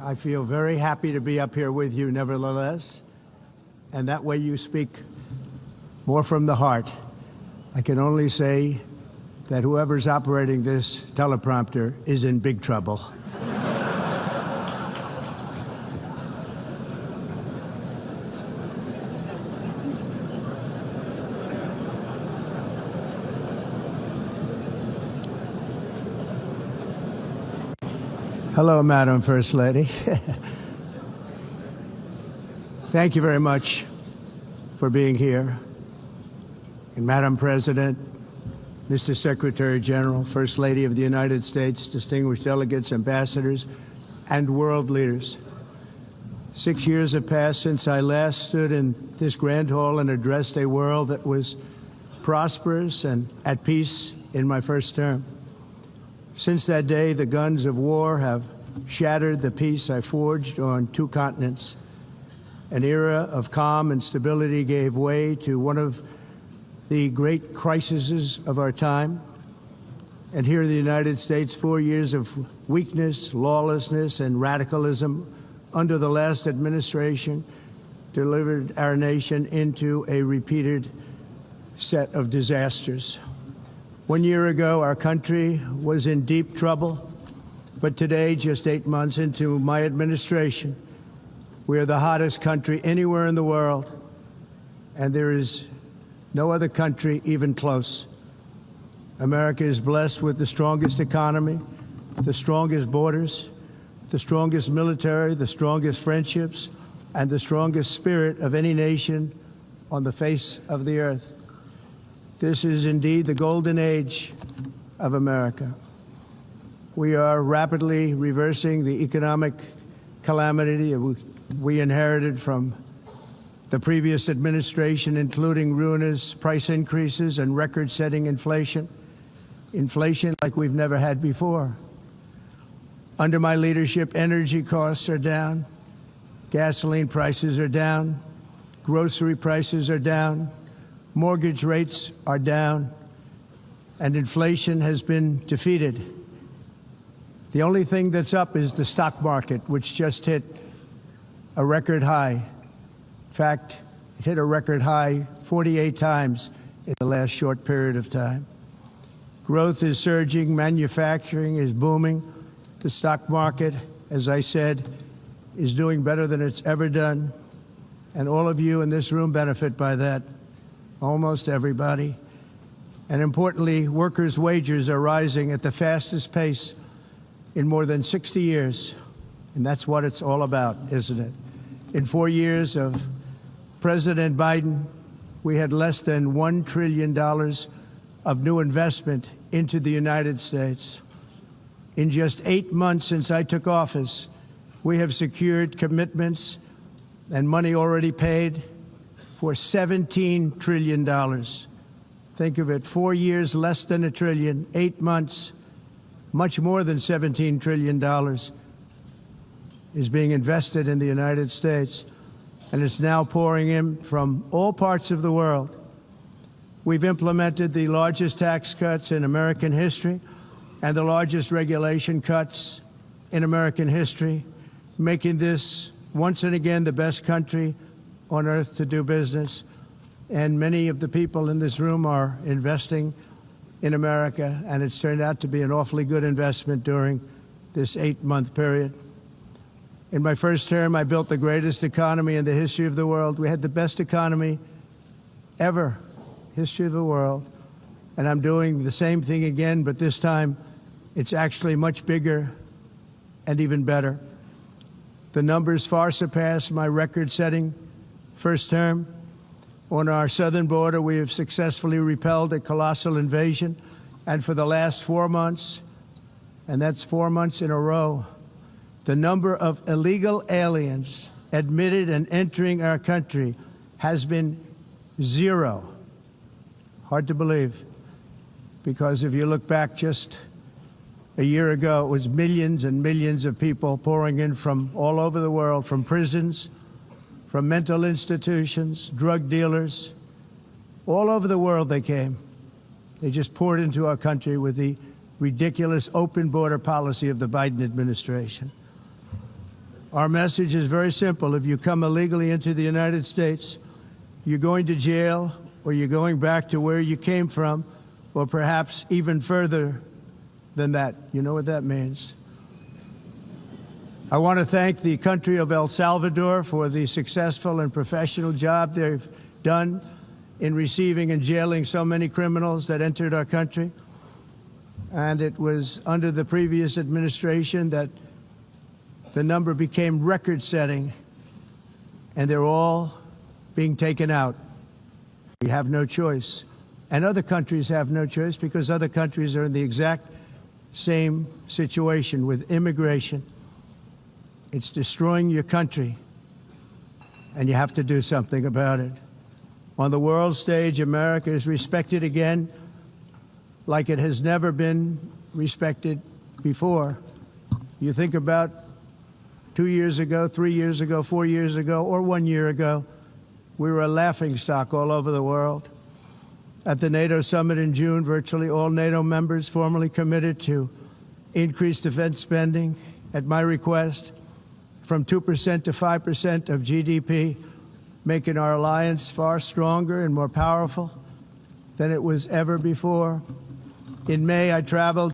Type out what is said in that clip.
I feel very happy to be up here with you, nevertheless, and that way you speak more from the heart. I can only say that whoever's operating this teleprompter is in big trouble. Hello, Madam First Lady. Thank you very much for being here. And Madam President, Mr. Secretary General, First Lady of the United States, distinguished delegates, ambassadors, and world leaders. 6 years have passed since I last stood in this grand hall and addressed a world that was prosperous and at peace in my first term. Since that day, the guns of war have shattered the peace I forged on 2 continents. An era of calm and stability gave way to one of the great crises of our time. And here in the United States, 4 years of weakness, lawlessness, and radicalism under the last administration delivered our nation into a repeated set of disasters. 1 year ago, our country was in deep trouble, but today, just 8 months into my administration, we are the hottest country anywhere in the world, and there is no other country even close. America is blessed with the strongest economy, the strongest borders, the strongest military, the strongest friendships, and the strongest spirit of any nation on the face of the earth. This is indeed the golden age of America. We are rapidly reversing the economic calamity we inherited from the previous administration, including ruinous price increases and record-setting inflation. Inflation like we've never had before. Under my leadership, energy costs are down, gasoline prices are down, grocery prices are down, mortgage rates are down, and inflation has been defeated. The only thing that's up is the stock market, which just hit a record high. In fact, it hit a record high 48 times in the last short period of time. Growth is surging, manufacturing is booming. The stock market, as I said, is doing better than it's ever done. And all of you in this room benefit by that. Almost everybody. And importantly, workers' wages are rising at the fastest pace in more than 60 years. And that's what it's all about, isn't it? In 4 years of President Biden, we had less than $1 trillion of new investment into the United States. In just 8 months since I took office, we have secured commitments and money already paid for $17 trillion. Think of it, 4 years, less than $1 trillion, 8 months, much more than $17 trillion is being invested in the United States, and it's now pouring in from all parts of the world. We've implemented the largest tax cuts in American history and the largest regulation cuts in American history, making this once and again the best country on earth to do business. And many of the people in this room are investing in America, and it's turned out to be an awfully good investment during this 8-month period. In my first term, I built the greatest economy in the history of the world. We had the best economy ever, history of the world. And I'm doing the same thing again, but this time it's actually much bigger and even better. The numbers far surpass my record-setting first term. On our southern border, we have successfully repelled a colossal invasion. And for the last 4 months, and that's 4 months in a row, the number of illegal aliens admitted and entering our country has been 0. Hard to believe, because if you look back just a year ago, it was millions and millions of people pouring in from all over the world, from prisons, from mental institutions, drug dealers. All over the world they came. They just poured into our country with the ridiculous open border policy of the Biden administration. Our message is very simple. If you come illegally into the United States, you're going to jail, or you're going back to where you came from, or perhaps even further than that. You know what that means. I want to thank the country of El Salvador for the successful and professional job they've done in receiving and jailing so many criminals that entered our country. And it was under the previous administration that the number became record-setting, and they're all being taken out. We have no choice. And other countries have no choice, because other countries are in the exact same situation with immigration. It's destroying your country, and you have to do something about it. On the world stage, America is respected again like it has never been respected before. You think about 2 years ago, 3 years ago, 4 years ago, or 1 year ago, we were a laughingstock all over the world. At the NATO summit in June, virtually all NATO members formally committed to increase defense spending at my request from 2% to 5% of GDP, making our alliance far stronger and more powerful than it was ever before. In May, I traveled